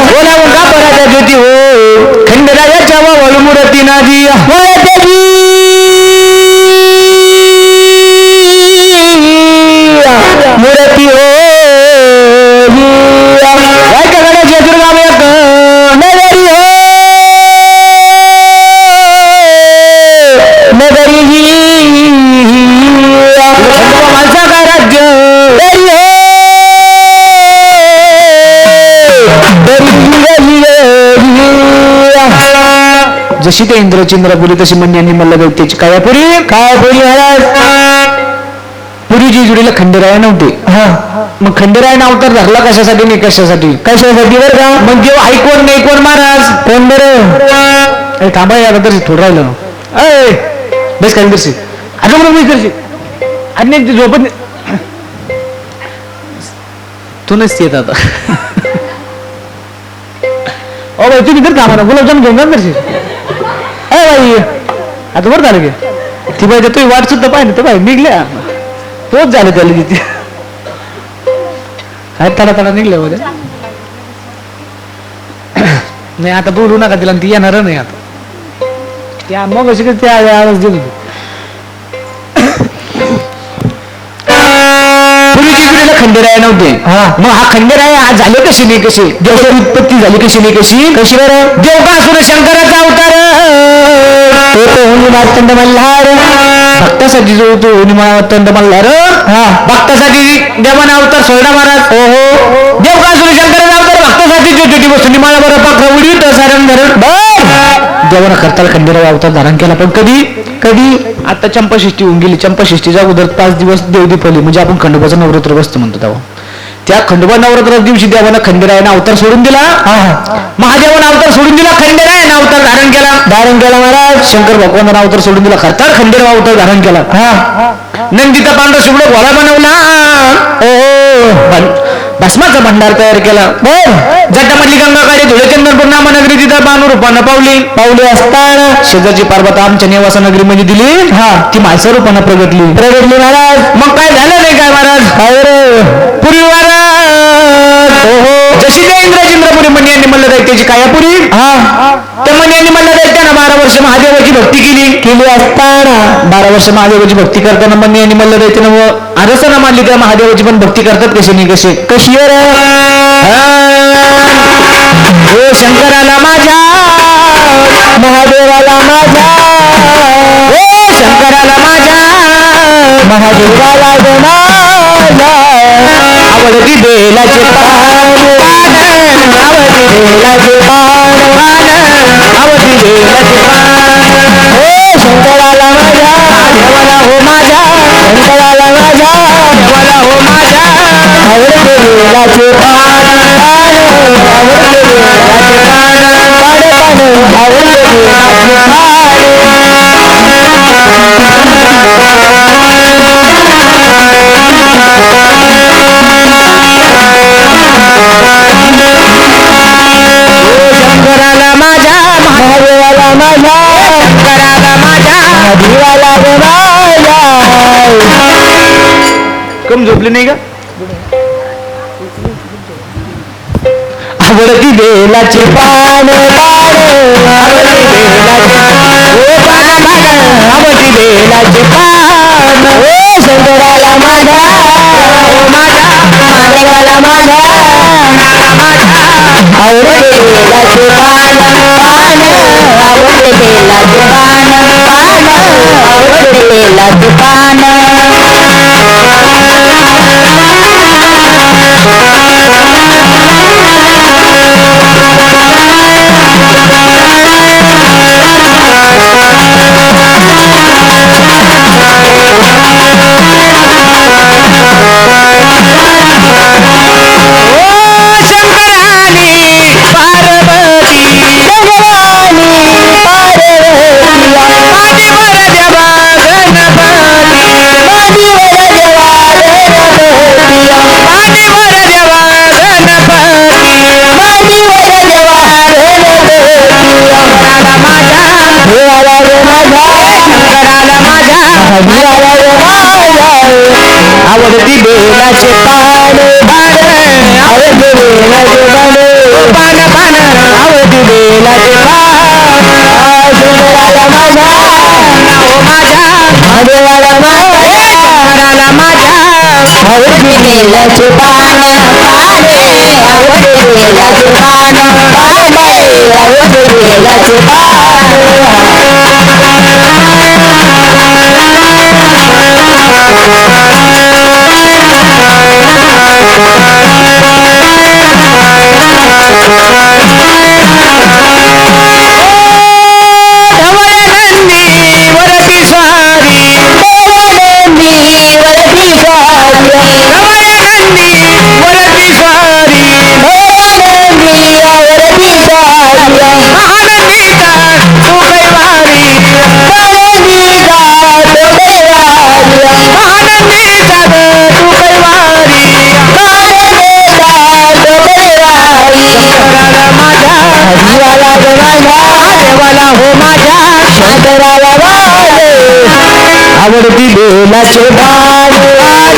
बोला उंगा पराच्या ज्योती हो खंडरायाच्या वळू मूर्ती नादी मूर्ती हो वाईटकडे चतुर्गाव एक नगरी हो नगरी माणसा काय राज्य जशी ते इंद्रचंद्रपुरी तशी म्हणण्यानी मला दैत्याची कायापुरी महाराज पुरीची जुडीला खंडेराय नव्हते मग खंडेराय नाव तर धरला कशासाठी नाही कशासाठी बरं का मग जेव्हा ऐकवण नाही कोण महाराज कोण बरं थांबा याला तरी थोडं राहिलं बेस काही करशी आता म्हणून मी करशी आणि नाही झोपत तू नसती येत आता ओ बाई तुम्ही तर थांबा ना गुलाबजाम घेऊन जा करशी बाई आता बरं झालं की ती बाई तुम्ही वाट सुद्धा पाहिजे तर बाई निघल्या तोच झालं त्याला तिथे काय तडा निघल्या मध्ये नाही आता बोलू नका तिला ती येणार नाही आता त्या मग अशी त्या आवाज दिली खंडेराय नव्हते मग हा खंडेराय आज झाले कशी नाही कशी देवाची उत्पत्ती झाली कशी नाही कशी बरं देवकासुर शंकराचा अवतार मातंड मल्हार भक्तासाठी जो तो मातंड मल्हार भक्तासाठी देवाना अवतार सोडा महाराज देवकासुर शंकराचा अवतार भक्तासाठी जो छोटी वस्तू निमाळा बरं पाखरवडी सारण धरण देवाना करताना खंडेराय अवतार धारण केला पण कधी आता चंपाषष्ठी होऊन गेली चंपाषष्ठीच्या अगोदर 5 दिवस देवदीपली म्हणजे आपण खंडोबाचं नवरात्र बसतो म्हणतो तेव्हा त्या खंडोबा नवरात्र दिवशी देवानं खंडेरायानं अवतार सोडून दिला महादेवानं अवतार सोडून दिला खंडेरायानं अवतार धारण केला महाराज शंकर भगवानानं अवतार सोडून दिला खरतार खंडेराव अवतार धारण केला नंदीचा पांढरा शुभ्र घोडा बनवला भस्माचा भंडार तयार केला जटामधली गंगाकाळी धुळेचंद्रपूर नामनगरी तिथं बाणूरूपानं पावली असताना शेजारची पार्वती आमच्या निवासा नगरी मध्ये दिली ती मायसा रूपानं प्रगटली महाराज मग काय झालं नाही काय महाराज पुरी जशी त्या इंद्रचंद्रपुरी मणी यांनी म्हणलं दैत्याची कायापुरी त्या मणी यांनी म्हणलं दैत्यानं 12 वर्ष महादेवाची भक्ती केली असताना 12 वर्ष महादेवाची भक्ती करताना मणी यांनी म्हणलं दैत्यानं आरसाना मानली त्या महादेवाची पण भक्ती करतात कशी नाही कशी शंकराला माझ्या महादेवाला माझ्या शंकराला माझ्या महादेवाला आवडती बेलाचे पान आवडती बेलाचे पान आवडती बेलाचे पान शंकराला माझ्या देवाला हो माझ्या शंकराला माझ्या देवाला हो माझ्या आवडते बेलाचे पान आवडते बेलाचे पान आवडते शंकराला माझ्या महादेवाला माझ्या शंकराला माझ्या महादेवाला कम झोपली नाही का आवडती बेलाचे पान आवडती बेलाचे पान शंकराला माझ्या महादेवाला माझ्या आवडते बेलाचे पान आवडते बेलाचे पान आवडते बेलाचे पान बेलाचे पान पाने आवडते बेलाचे पान पाने आवडते बेलाचे आवडती बेलाचे पान आवडते बेलाचे पान पान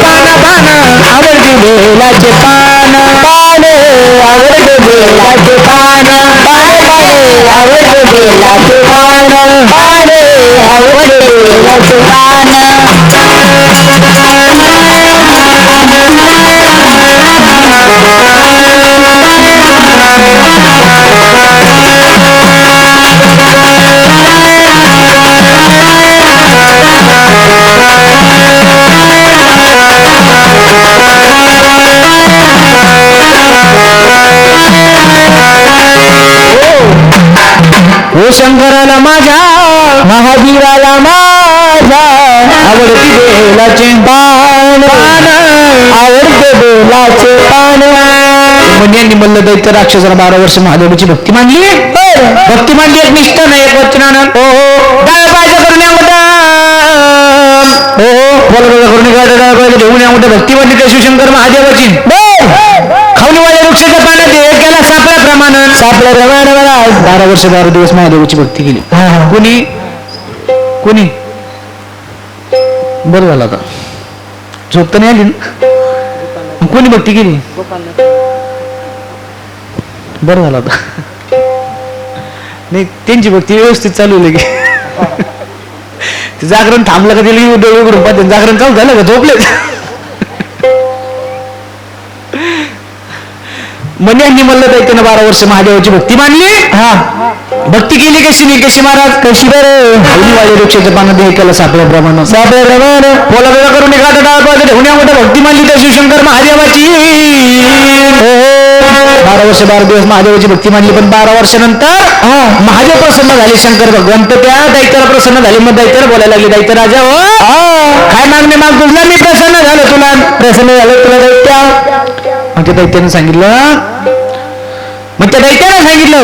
पान आवडती बेलाचे पान पाने आवडते बेलाचे पान पाने आवडते बेलाचे पान पाने आवडते बेलाचे पान ओ शंकराला माझ्या महावीराला माझा आवडती बेलाचे पान आवडते बेलाचे पान यांनी मल्ल दैत्य राक्षसाला 12 वर्ष महादेवाची भक्ती मांडली भक्ती मांडली एक निष्ठा नाही एक वचनानं हो डाव्या पायाच्या करण्यामध्ये हो करून भक्ती मांडली त्या शिवशंकर महादेवाची खाऊन वाल्या वृक्षाच्या पाण्यात केला सापल्याप्रमाणे 12 वर्ष 12 दिवस महादेवाची भक्ती केली कोणी कोणी बरं झालं आता झोप तर नाही आली ना कोणी भक्ती केली बरं झालं आता नाही त्यांची भक्ती व्यवस्थित चालू आहे की जागरण थांबलं का दिली डोळे उघडून पाहते जागरण चालू झालं का झोपले यांनी म्हणलं तर त्यानं 12 वर्ष महादेवाची भक्ती मानली भक्ती केली कशी नाही कशी महाराज कशी बरं वृक्षाच्या पानात केलं सापल्याप्रमाणे बोला करून होण्यामध्ये भक्ती मानली त्या शिवशंकर महादेवाची 12 वर्ष 12 दिवस महादेवाची भक्ती मानली पण 12 वर्षानंतर महादेव प्रसन्न झाले शंकर भगवंत त्या दैत्याला प्रसन्न झाले मग दैत्याला बोलायला लागले दैत्य राजा हो काय मागणे माग तुझला मी प्रसन्न झालो तुला प्रसन्न झालं तुला दैत्या मग त्या दैत्यानं सांगितलं मग त्या दैत्यानं सांगितलं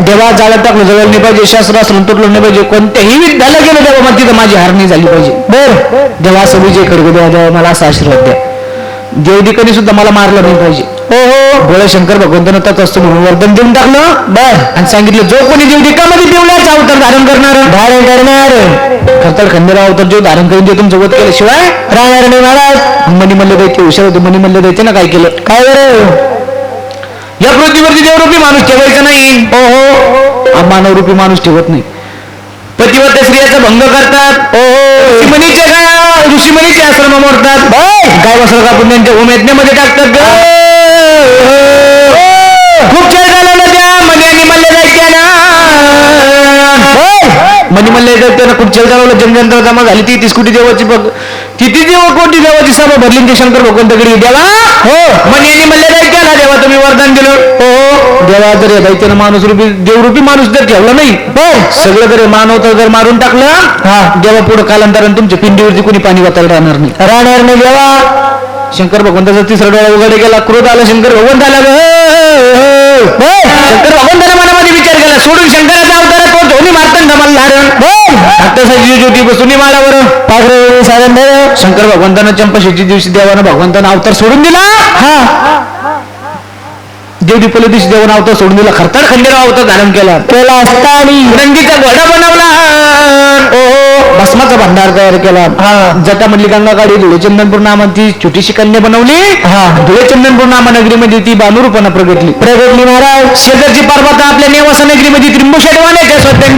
देवा जाळ्यात टाकलं जवळ नाही पाहिजे शास्त्रास्त्र तुटलं नाही पाहिजे कोणत्याही विद्याला गेलं तेव्हा मग तिथं माझी हार नाही झाली पाहिजे देवा असं विजय करगो देवा देवा मला असा आशीर्वाद द्या देवदिकांनी सुद्धा मला मारलं नाही पाहिजे भोळे शंकर भगवंतानं तत असतो म्हणून वर्धन देऊन टाकलं आणि सांगितलं जो कोणी देवदिकामध्ये देवळाचा अवतार धारण करणार खरतर खंडेराव अवतार जो धारण करून ते तुमचं वध केल्याशिवाय राहणार नाही महाराज मणिमल्ल दैत्य हुशार होते मणिमल्ल दैत्यानं काय केलं काय या पृथ्वीवरती देवरूपी माणूस ठेवायचा नाही मानवरूपी माणूस ठेवत नाही पतिव्रत्या स्त्रियाचा भंग करतात ऋषीमणीचे आश्रम मोडतात गाय वस्त्र कापून त्यांच्या होमयज्ञामध्ये टाकतात खूप छान झालं त्या मणी आणि मल्ल दैत्यानं मणिमल्ल दैत्यानं खूप छान चालवलं जनजंत्र जमा झाली 30 कोटी देवाची किती कोटी देवाची सभा भरली ते शंकर भगवंतकडे देवा मणी आणि मल्ल दैत्याला देवा तुम्ही वरदान दिलं देवा जर या दैत्यानं माणूस रूपी देवरूपी माणूस जर ठेवला नाही सगळं जर मानव तर जर मारून टाकलं देवा पुढे कालांतरानं तुमच्या पिंडीवरती कोणी पाणी वाचायला राहणार नाही देवा शंकर भगवंताचा 3रा डोळा उघडे गेला क्रोध आला शंकर भगवंताला शंकर भगवंताने मनामध्ये विचार केला सोडून शंकराचा अवतार तो धोनी मारताना मल्हारण भक्तासाठी ज्योती बसून माळावर शंकर भगवंतानं चंपाषष्ठी दिवशी देवानं भगवंतानं अवतार सोडून दिला देवदीपल्या दिवशी देवानं अवतार सोडून दिला खरतर खंडेराव अवतार धारण केला असता आणि नंदीचा घोडा बनवला भस्माचा भंडार तयार केला जटामधली गंगा काढी धुळे चंदनपूर नामाची छोटीशी कन्या बनवली धुळे चंदनपूर नामा नगरीमध्ये ती बानुरूपणा प्रगटली महाराज शेजारची पर्वत आपल्या नेवासा नगरीमध्ये त्रिंबुशेटवाने स्वतः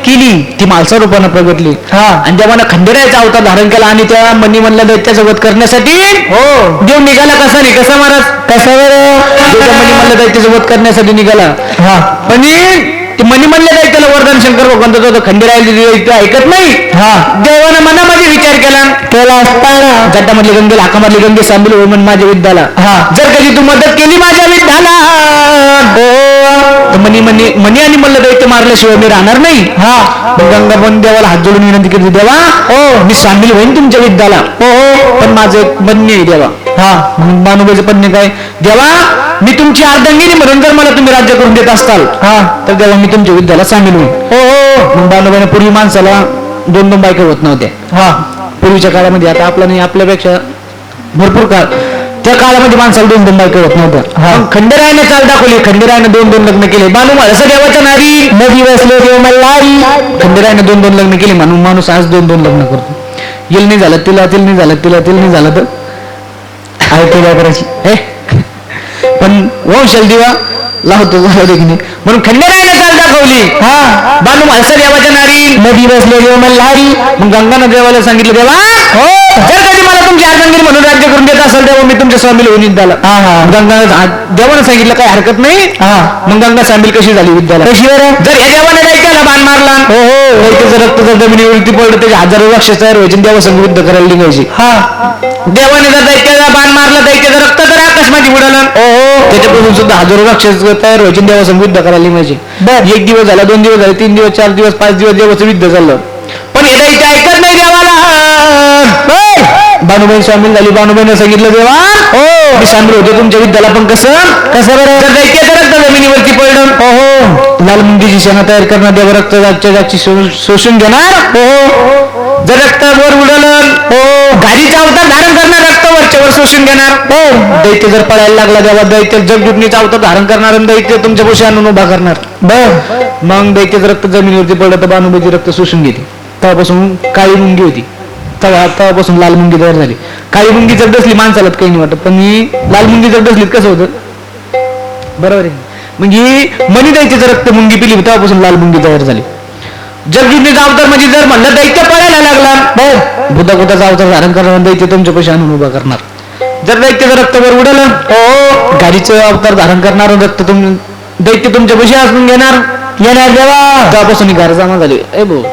केली ती मालसा रूपानं प्रगटली आणि जेव्हा खंडेरायाचा अवतार धारण केला आणि त्या मणिमल्ल दैत्याचा वध करण्यासाठी देव निघाला कसा नाही कसा महाराज कसा मणिमल्ल दैत्याचा वध करण्यासाठी निघाला पण ते मणिमल्ल दैत्याला वरदान शंकर भगवंत खंडेरायाला ऐकत नाही देवानं मनामध्ये विचार केला असताना जटामधली गंगेला हाका मारली गंगे सांबिल हो म्हण माझ्या विद्याला जर कधी तू मदत केली माझ्या विद्याला मणी आणि मल्ल दैत्य मारल्याशिवाय मी राहणार नाही गंगा पण देवाला हात जोडून विनंती केली देवा मी सामील होईन तुमच्या विद्याला पण माझं एक मन्य आहे देवा बानुबाईचं पन्य काय देवा मी तुमची अर्धांगिनी म्हणून जर मला तुम्ही राज्य करून देत असताल तर देवा मी तुमच्या विद्याला सामील होईन मग बानुबाईने पूर्वी माणसाला 2 बायका होत नव्हत्या पूर्वीच्या काळामध्ये आता आपला नाही आपल्यापेक्षा भरपूर काळ त्या काळामध्ये माणसाला 2 बायका होत नव्हत्या खंडेरायाने चाल दाखवली खंडेरायाने 2 लग्न केले बानू असं देवाच्या नारी नदी बसले देव मल्हारी खंडेरायाने 2 लग्न केले माणूस आज 2 लग्न करतो येल नाही झालं तिला नाही झालं तर काय करायची पण वंशाल दिवा लावतो म्हणून खंडेरायाने चाल दाखवली बानू असं देवाच्या नारी नदी बसले देव मल्हारी मग गंगानं देवाला सांगितलं देवा जर कधी मला तुमची अर्धांगिनी म्हणून राज्य करून देत असेल तेव्हा मी तुमच्या स्वामीला होऊन विद्याला देवानं सांगितलं काय हरकत नाही मग गंगा सामील कशी झाली विद्याला कशी जर या देवाने दैत्याला बाण मारला दैत्याचं रक्त जर जमिनीवरती पडलं त्याचे हजारो राक्षस तयार व्हायचे देवा संग युद्ध करायला निघायची देवाने जर दैत्याला बाण मारला दैत्याचं रक्त जर आकाशमध्ये उडालं त्याच्यापासून सुद्धा हजारो राक्षस तयार व्हायचे देवा संग युद्ध करायला निघायचे 1 दिवस झाला 2 दिवस झाले 3 दिवस 4 दिवस 5 दिवस देवाचं युद्ध चाललं पण हे दैत्य ऐकत नाही देवाला बानुबाई सामील झाली बानुबाईने सांगितलं देवा मी सामील होतो तुमच्या विद्याला पण कसं बरं दैत्याचं रक्त जमिनीवरती पडलं लालमुंगीची सेना तयार करणार देव रक्त जागची शोषून घेणार जर रक्त वर उडलं गाडीचा अवतार धारण करणार रक्त वरच्यावर शोषून घेणार दैत्य जर पळायला लागला देवा दैत्य जगदुटणीचा अवतार धारण करणार आणि दैत्य तुमच्या पैसे आणून उभा करणार मग दैत्याचं रक्त जमिनीवरती पडलं तर बानुबाईचे रक्त शोषून घेते तेव्हापासून काळी मुंगी होती तेव्हापासून लाल मुंगी तयार झाली काळी मुंगी जर डसली माणसाला काही नाही वाटत पण ही लाल मुंगी जर डसली कसं होतं बरोबर आहे म्हणजे मनी दैत्याचं रक्त मुंगी पिली तेव्हापासून लाल मुंगी तयार झाली जगदुटणीचा अवतार म्हणजे जर म्हणलं दैत्य पळायला लागला भूताभूताचा अवतार धारण करणार दैत्य तुमच्या पैसे आणून उभा करणार जर दैत्याचं रक्त वर उडलं गाडीचं अवतार धारण करणार रक्त दैत्य तुमच्या पैसे आणून घेणार देवा तेव्हापासून घर जमा झाली ए भाऊ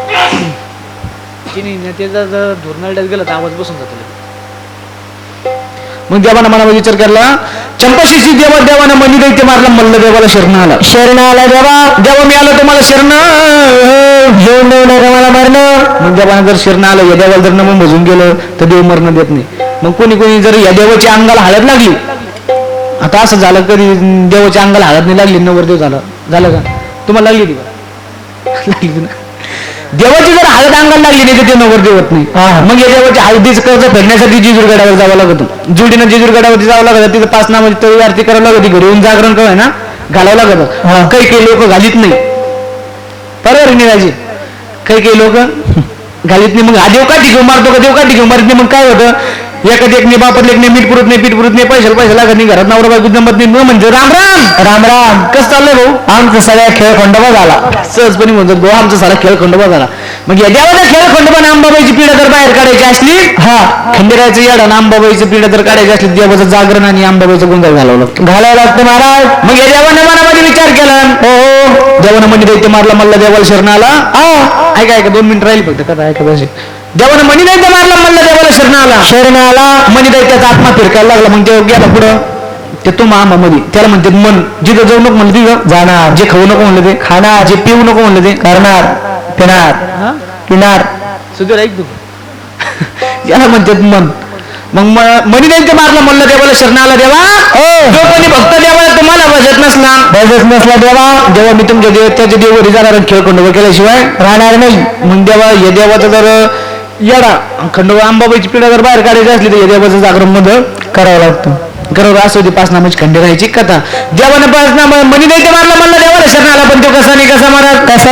त्याचा जर धोरणाड्यात गेला तर आवाज बसून जातो मग देवाना मनामध्ये विचार केला चंपाशीची देवानं मनी दैत्य मारला मल्ल देवाला शरण आला देवा मी आलो तुम्हाला शरण घेऊन मला मरणं मग देवानं जर शरण आलं या देवाला जर नमून भजून गेलं तर देव मरण देत नाही मग कोणी जर या देवाच्या अंगाला हळद लागली आता असं झालं कधी देवाच्या अंगाला हळद नाही लागली नवरदेव झालं का तुम्हाला लागली ती ना देवाची जर हळद अंगाला लागली नाही तर ते नवरदेव होत नाही मग या देवाच्या हळदीचं कर्ज फेडण्यासाठी जेजूरगडावर जावं लागतं जुडीनं जेजूरगडावरती जावं लागतं तिथं 5 नामाची तळी आरती करावं लागते घरी येऊन जागरण काय ना घालावं लागतं काही लोक घालीत नाही बरोबर निराजी काही लोक घालीत नाही मग हा देव काठी घेऊन मारतो का देव काठी घेऊन मारत नाही मग काय होतं एखादी एक बापरले नाही मीठ पुरत नाही पैसे लागत नाही घरात नवरा बायको जमत नाही म्हणजे राम कसं चाललंय भाऊ आमचा सगळा खेळ खंडोबा झाला सहजपणे म्हणतात भाऊ आमचा सारा खेळ खंडोबा झाला मग या देवाचा खेळ खंडोबा आंबाबाईची पिढा जर बाहेर काढायची असली खंडेरायाचं येडा आंबाबाईची पिढा जर काढायची असली देवाचं जागरण आणि आंबाबाईचं गोंधळ घालावं लागतं महाराज मग या देवानं मनामध्ये विचार केला देवानं म्हणजे दैत्य मारला मल्ला देवाला शरण आला ऐका 2 मिनिट राहील फक्त कथा ऐका देवानं मणी दैत्य मारला म्हणलं देवाला शरण आला मणी दैत्याचा आत्मा फिरकायला लागला मग देव गेला पुढं ते तो मध्ये त्याला म्हणते मन जिथं जाऊ नको म्हणलं तिथं जाणार जे खाऊ नको म्हणलं ते खाणार जे पिऊ नको म्हणलं ते करणार पिणार सुधीर ऐक तू याला म्हणतात मन मग मणी दैत्य मारला म्हणलं देवाला शरण आला देवा जो कोणी भक्त देवाला तुम्हाला बसत नसला देवा मी तुमच्या त्याच्या देवावरी जाणार खेळ खंडोबा केल्याशिवाय राहणार नाही मग देवा या देवाचं जर येडा खंडोबा अंबाबाईची पिढा जर बाहेर काढायची असली तर या देवाचं जागरण मध्ये करावं लागतं करोड असं होती 5 नामाची खंडेरायाची कथा. देवानं 5 नाम मनी नाही ते मारला म्हणला देवाला शरण आला, पण तो कसा नाही कसा मारा कसा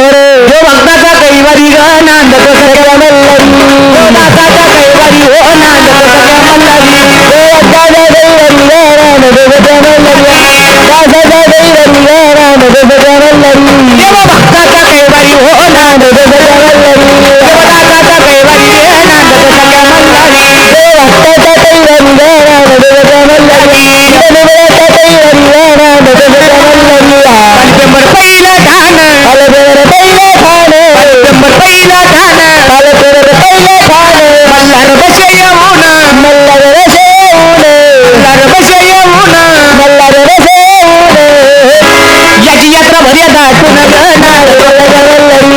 देव भक्ताचा कैवारी ग नांद तो सगळ्या मल्हारी, देव दासाचा कैवारी हो नांद तो सगळ्या मल्हारी, देव भक्ताचा कैवारी ग नांद तो सगळ्या मल्हारी, दासाचा कैवारी ग नांद तो सगळ्या मल्हारी, देव भक्ताचा कैवारी हो नांद तो सगळ्या मल्हारी, देव दासाचा कैवारी ग नांद तो सगळ्या मल्हारी, देव भक्ताचा कैवारी ग नांद तो सगळ्या मल्हारी, देवराचा कैवारी ग नांद तो सगळ्या मल्हारी. पालपेंबर पहिला ठाण, पालपेंबर पहिला ठाण, पालपेंबर पहिला ठाण, पालपेंबर पहिला ठाण, मल्हार बसे येऊन, मल्हार बसे येऊन, मल्हार बसे येऊन, मल्हार बसे येऊन, याची यात्रा भर्या दाटून ग नांद तो सगळ्या मल्हारी,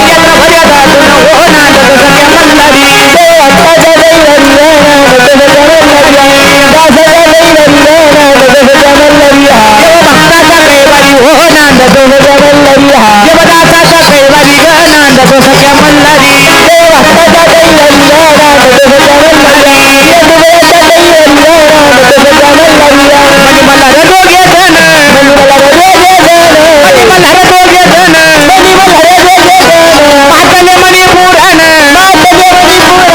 यात्रा भर्या दाटून हो नांद तो सगळ्या मल्हारी, देव भक्ताचा कैवारी ग नांद तो सगळ्या मल्हारी, दासाचा कैवारी ग नांद तो सगळ्या मल्हारी, देव भक्ताचा कैवारी हो नांद तो सगळ्या मल्हारी, देवदासाचा कैवारी ग नांद तो सगळ्या मल्हारी, देव भक्ताचा कैवारी ग नांद तो सगळ्या मल्हारी, देवदासाचा कैवारी ग नांद तो सगळ्या मल्हारी, मनी मल्हार दोघे जण, मनी मल्हार दोघे जण, मनी मल्हार दोघे जण, मनी मल्हार दोघे जण, पातले मणी पुराण, पातले मणी पुराण,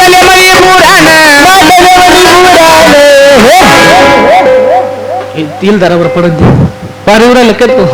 पातले मणी पुराण, पातले मणी पुराण. तिल दरावर पडत दे पारी उरायला का तू.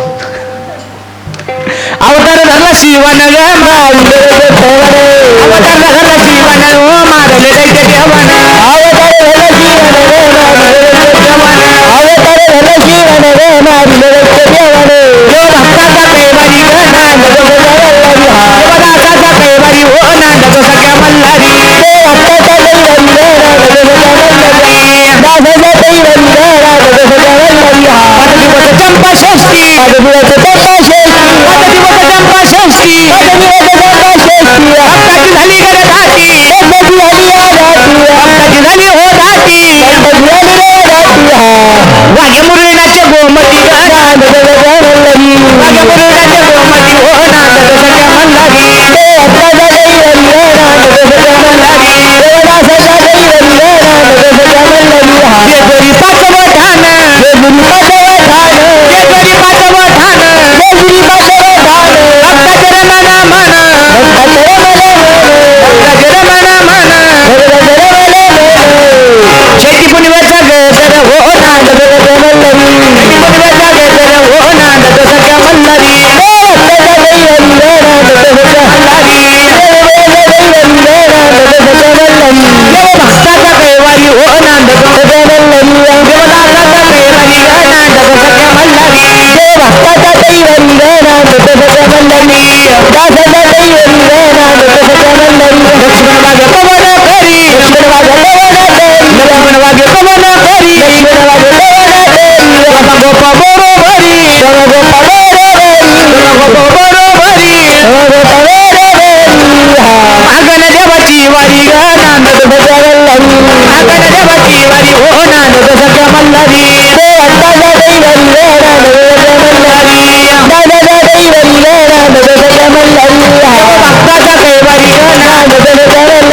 अवतार धरला शिवान ग मारले ठेवणे, अवतार धरला शिवान ओ मारले दैत्य देवान, अवतार धरला शिवान ग मारले दैत्य देवान, अवतार धरला शिवान ग मारले दैत्य देवान, देव भक्ताचा कैवारी ग नांद तो सगळ्या मल्हारी, देवदासाचा कैवारी हो नांद तो सगळ्या मल्हारी, देव भक्ताचा कैवारी ग नांद तो सगळ्या मल्हारी, दासाचा कैवारी ग नांद तो सगळ्या मल्हारी. पाच दिवस चंपा षष्ठी, पाच दिवस चंपा षष्ठी, पाच दिवस चंपा षष्ठी, पाच दिवस चंपा षष्ठी, भक्ताची झाली गरजाती, भक्ताची झाली गरजाती, भक्ताची झाली हो राती, भक्ताची झाली रे राती. वाघ्या मुरळीनाचे गोमती ग नांद तो सगळ्या मल्हारी, वाघ्या मुरळीनाचे गोमती हो नांद तो सगळ्या मल्हारी, देव भक्ताचा कैवारी ग नांद तो सगळ्या मल्हारी, देवदासाचा कैवारी ग नांद तो सगळ्या मल्हारी. जेजुरी पाचवं ठाण, जेजुरी पाचवं ठाण, जेजुरी पाचवं ठाण, जेजुरी पाचवं ठाण, भक्ताचे रमणा मन, भक्ताचे रमणा मन, भक्ताचे रमणा मन, भक्ताचे रमणा मन. शेती पुनव्याचा गजर हो नांद तो सगळ्या मल्हारी, शेती पुनव्याचा गजर हो नांद तो सगळ्या मल्हारी, देव भक्ताचा कैवारी ग नांद तो सगळ्या मल्हारी, देव भक्ताचा कैवारी ग नांद तो सगळ्या मल्हारी, देव भक्ताचा कैवारी हो नांद तो सगळ्या मल्हारी, देवदासाचा कैवारी ग नांद तो सगळ्या मल्हारी, देव भक्ताचा कैवारी ग नांद तो सगळ्या मल्हारी, दासाचा कैवारी ग नांद तो सगळ्या मल्हारी. लक्ष्मण वागे पवन करी, लक्ष्मण वागे पवन करी, लक्ष्मण वागे पवन करी, लक्ष्मण वागे पवन करी, रम गोप बरोबरी, रम गोप बरोबरी, रम गोप बरोबरी, रम गोप बरोबरी. मागण देवाची वारी ग नांद तो सगळ्या मल्हारी, मागण देवाची वारी हो नांद तो सगळ्या मल्हारी, देव भक्ताचा कैवारी ग नांद तो सगळ्या मल्हारी, दासाचा कैवारी ग नांद तो सगळ्या मल्हारी, देव भक्ताचा कैवारी ग नांद तो सगळ्या मल्हारी,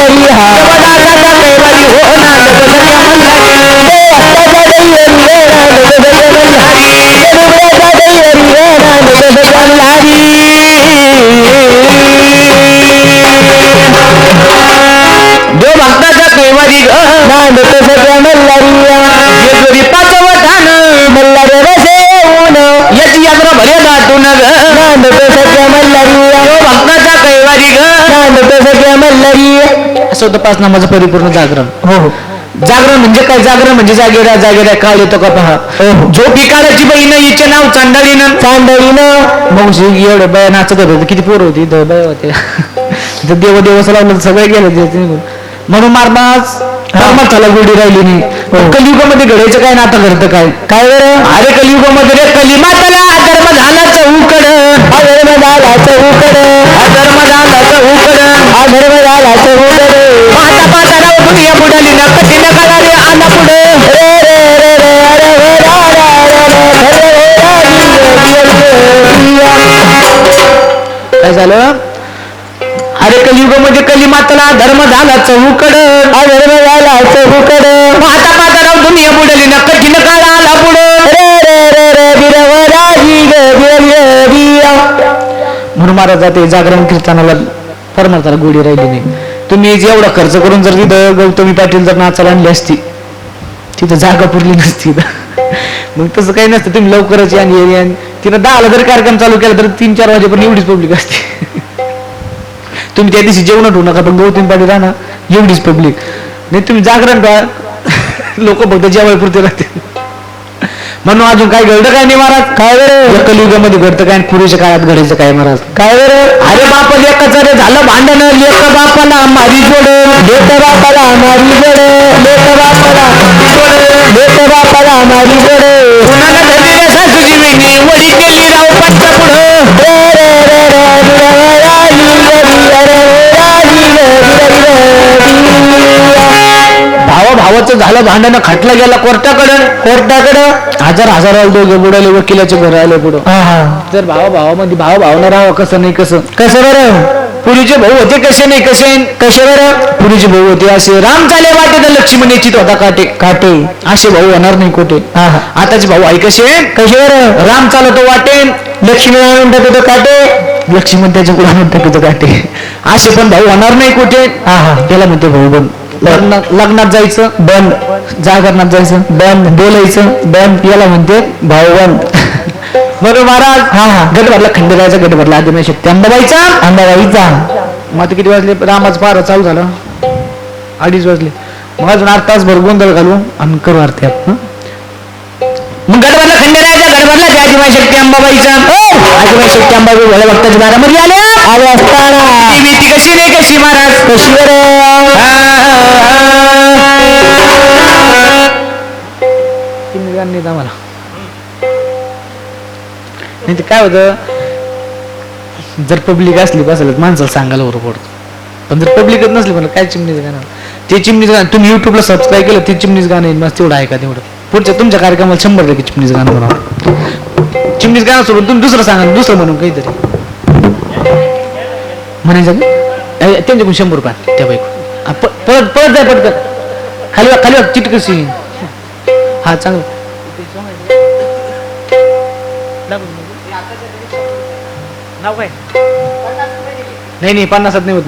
देवदासाचा कैवारी हो नांद तो सगळ्या मल्हारी, देव भक्ताचा कैवारी ग नांद तो सगळ्या मल्हारी, देवराचा कैवारी ग नांद तो सगळ्या मल्हारी. देव भक्ताचा कैवारी ग नांद तो सगळ्या मल्हारी, जेजुरी पाचवं ठाण, मल्हार बसे येऊन, याची यात्रा भर्या दाटून ग नांद तो सगळ्या मल्हारी, देव भक्ताचा कैवारी ग नांद तो सगळ्या मल्हारी. असं होतं 5 नामाचं परिपूर्ण जागरण. हो हो, जागरण म्हणजे काय? जागरण म्हणजे जागेरा जागेरा काळ येतो का पहा. झोपी काढायची बहीण हिचे नाव चांदळीनं, चांदळीनं. मग एवढे बाया नाचत होते, किती पोर होती बाया होते. देव देवस लावलं सगळे गेले, म्हणून मारणाच झाला गोडी राहिली नाही. कलियुगामध्ये घडायचं काय ना आता घडतं काय काय अरे कलियुगामध्ये रे कलिमाताला अधर्म झाला चौकड, अधर्म झाला चौकड, अधर्म झाला चौकड, अधर्म झाला चौकड. पाहता पाहता राव दुनिया बुडाली ना कठीण काळा रे आला पुढे. रे रे रे रे अरे रे काय झालं? अरे कलियुगामध्ये कलिमाताला धर्म झाला चौकड, अधर्म झाला चौकड. पाहता पाहता राव दुनिया बुडली न कठीण काळ आला पुढं म्हणून महाराज जाते जागरण कीर्तनाला परमार्थाला गोडी राहिली नाही. तुम्ही एवढा खर्च करून जर तिथं गौतमी पाटील जर नाचायला आणली असती तिथं जागा पुरली नसती. मग तसं काही नसतं. तुम्ही लवकरच या आणि तिथं 10ला जरी कार्यक्रम चालू केला तर 3-4 वाजेपर्यंत एवढीच पब्लिक असते. तुम्ही त्या दिवशी जेवण ठेवू नका पण गौतमी पाटील राहणार एवढीच पब्लिक. नाही तुम्ही जागरण का लोक फक्त जेवायपुरते राहते. म्हणून अजून काय घडतं काय नाही महाराज? काय बरं कलियुगामध्ये घडतं काय पूर्वीच्या काळात घडायचं काय महाराज? काय बरं? अरे बापा लेकाचं रे झालं भांडण. लेक बापाला मारी जोड, लेक बापाला मारी जोड, लेक बापाला लेक बापाला मारी जोड. कुणाला धरलेल्या सासूची वेणी वडी केली राव पाठच्या पुढं. भावाचं झालं भांडण खाटलं गेला कोर्टाकडं हजार दोघे बुडाले वकिलाचे घर आले पुढं. तर भावामध्ये भावानं राहावं कसं नाही कसं बरं. पुरीचे भाऊ होते कसे नाही कसे बरं. पुरीचे भाऊ होते असे राम चाले वाटे तर लक्ष्मण याचित होता काटे असे भाऊ होणार नाही कुठे. आताचे भाऊ आहे कसे बरं. राम चालतो वाटे लक्ष्मण आणून टाकतो काटे, लक्ष्मण त्याच्या पुढे आणून टाकतो काटे. असे पण भाऊ होणार नाही कुठे. त्याला म्हणते भाऊ बन. लग्नात जायचं बंद, जागरणात जायचं बंद, बोलायचं बंद, याला म्हणते भाऊ बंद. बरोबर महाराज. गट भरला खंडेरायाचा, गट भरला आदिनाथ शक्ती अंबाबाईचा. मग आता किती वाजले? रामाचं पारा चालू झालं 2:30 वाजले. मग अजून 8 तास भर गोंधळ घालू आणि करू आरती. मग गट भरला खंडेरायाचा, गट भरला त्या आदिनाथ शक्ती अंबाबाईचा. आदिनाथ शक्ती अंबाबाई भोळ्या भक्ताच्या दारामध्ये आले असताना ती कशी नाही कशी महाराज कशी आम्हाला नाही ते काय होतं. जर पब्लिक असली बसायला माणसाला सांगायला बरोबर पडतं. पण जर पब्लिकच नसली म्हणलं काय चिमणीचं गाणं ते चिमणीचं गाणं तुम्ही युट्यूबला सबस्क्राईब केलं ते चिमणीचं गाणं येईल मस्त तेवढं आहे का तेवढं. पुढच्या तुमच्या कार्यक्रमाला 100% चिमणीचं गाणं म्हणावं. चिमणीचं गाणं सोडून तुम्ही दुसरं सांगा, दुसरं म्हणून काहीतरी म्हणायचं का त्यांच्याकडून 100 रुपये त्या बाईक परत जाय पटकन खाली चिटकशी. हा चांगलं नाव काय नाही 50 नाही होत.